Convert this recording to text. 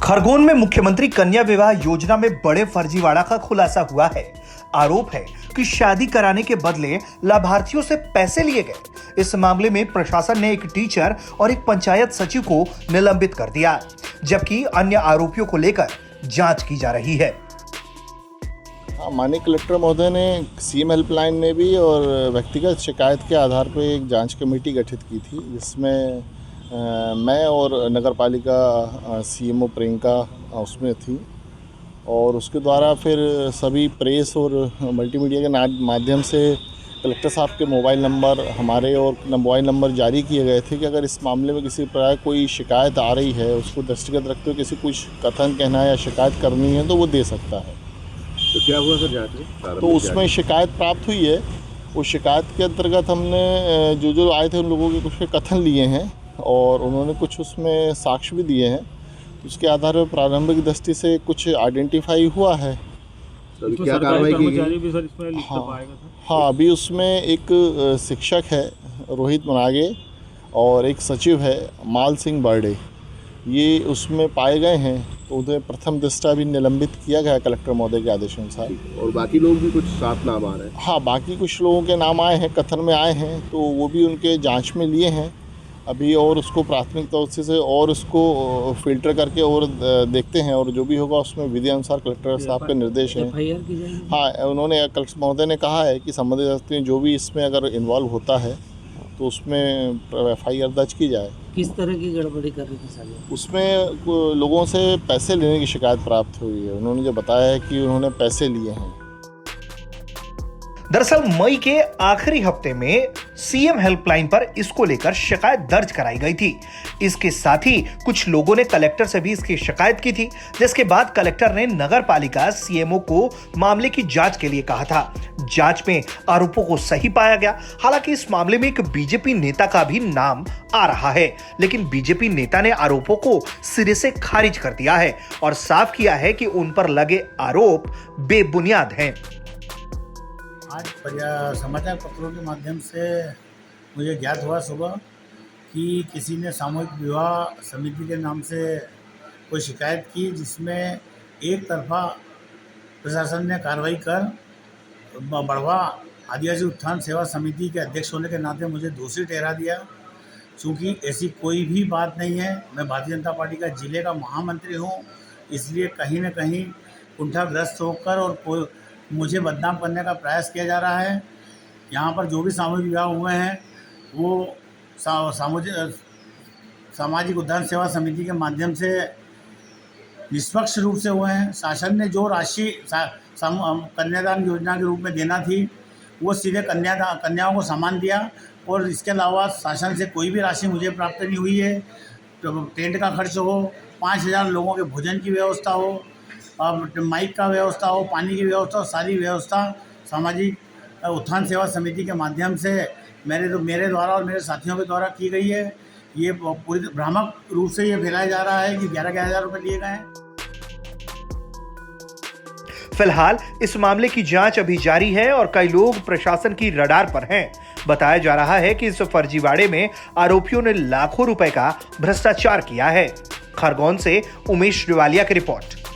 खरगोन में मुख्यमंत्री कन्या विवाह योजना में बड़े फर्जीवाड़ा का खुलासा हुआ है। आरोप है कि शादी कराने के बदले लाभार्थियों से पैसे लिए गए। इस मामले में प्रशासन ने एक टीचर और एक पंचायत सचिव को निलंबित कर दिया, जबकि अन्य आरोपियों को लेकर जांच की जा रही है। माननीय कलेक्टर महोदय ने सीएम हेल्पलाइन में भी और व्यक्तिगत शिकायत के आधार पर एक जांच कमेटी गठित की थी, जिसमें मैं और नगर पालिका सीएमओ प्रियंका उसमें थी। और उसके द्वारा फिर सभी प्रेस और मल्टीमीडिया के माध्यम से कलेक्टर साहब के मोबाइल नंबर हमारे और मोबाइल नंबर जारी किए गए थे कि अगर इस मामले में किसी प्रकार कोई शिकायत आ रही है, उसको दृष्टिगत रखते हुए किसी कुछ कथन कहना है या शिकायत करनी है तो वो दे सकता है। तो क्या हुआ सर जांच में? तो उसमें शिकायत प्राप्त हुई है। उस शिकायत के अंतर्गत हमने जो आए थे उन लोगों के कुछ कथन लिए हैं और उन्होंने कुछ उसमें साक्ष्य भी दिए हैं। उसके आधार पर प्रारंभिक दृष्टि से कुछ आइडेंटिफाई हुआ है। तो क्या कार्रवाई की गई? हाँ, अभी उसमें एक शिक्षक है रोहित मनागे और एक सचिव है माल सिंह बर्डे, ये उसमें पाए गए हैं। तो उन्हें प्रथम दृष्टया भी निलंबित किया गया कलेक्टर महोदय के आदेशानुसार। और बाकी लोग भी कुछ 7 नाम आ रहे हैं? हाँ, बाकी कुछ लोगों के नाम आए हैं, कथन में आए हैं, तो वो भी उनके जांच में लिए हैं अभी। और उसको प्राथमिक तौर से और उसको फिल्टर करके और देखते हैं, और जो भी होगा उसमें विधि अनुसार कलेक्टर साहब के निर्देश हैं। हाँ, उन्होंने कलेक्टर महोदय ने कहा है कि संबंधित व्यक्ति जो भी इसमें अगर इन्वॉल्व होता है तो उसमें FIR दर्ज की जाए। किस तरह की गड़बड़ी कर रही थी साली? उसमें लोगों से पैसे लेने की शिकायत प्राप्त हुई है। उन्होंने जो बताया है कि उन्होंने पैसे लिए हैं। दरअसल मई के आखिरी हफ्ते में सीएम हेल्पलाइन पर इसको लेकर शिकायत दर्ज कराई गई थी। इसके साथ ही कुछ लोगों ने कलेक्टर से भी इसकी शिकायत की थी, जिसके बाद कलेक्टर ने नगर पालिका सीएमओ को मामले की जांच के लिए कहा था। जांच में आरोपों को सही पाया गया। हालांकि इस मामले में एक बीजेपी नेता का भी नाम आ रहा है, लेकिन बीजेपी नेता ने आरोपों को सिरे से खारिज कर दिया है और साफ किया है कि उन पर लगे आरोप बेबुनियाद हैं। आज समाचार पत्रों के माध्यम से मुझे ज्ञात हुआ सुबह कि किसी ने सामूहिक विवाह समिति के नाम से कोई शिकायत की, जिसमें एक तरफा प्रशासन ने कार्रवाई कर बढ़वा आदिवासी उत्थान सेवा समिति के अध्यक्ष होने के नाते मुझे दोषी ठहरा दिया। चूँकि ऐसी कोई भी बात नहीं है, मैं भारतीय जनता पार्टी का जिले का महामंत्री हूँ, इसलिए कहीं न कहीं कुंठाग्रस्त होकर और मुझे बदनाम करने का प्रयास किया जा रहा है। यहाँ पर जो भी सामूहिक विवाह हुए हैं वो सामाजिक उद्यान सेवा समिति के माध्यम से निष्पक्ष रूप से हुए हैं। शासन ने जो राशि कन्यादान योजना के रूप में देना थी वो सीधे कन्याओं को सामान दिया, और इसके अलावा शासन से कोई भी राशि मुझे प्राप्त नहीं हुई है। तो टेंट का खर्च हो, 5000 लोगों के भोजन की व्यवस्था हो, माइक का व्यवस्था हो, पानी की व्यवस्था हो, सारी व्यवस्था सामाजिक उत्थान सेवा समिति के माध्यम से मेरे द्वारा और मेरे साथियों के द्वारा की गई है। ये पूरी भ्रामक रूप से ये फैलाया जा रहा है कि 11,000 रुपये लिए गए हैं। फिलहाल इस मामले की जांच अभी जारी है और कई लोग प्रशासन की रडार पर हैं। बताया जा रहा है कि इस फर्जीवाड़े में आरोपियों ने लाखों रुपए का भ्रष्टाचार किया है। खरगोन से उमेश दिवालिया की रिपोर्ट।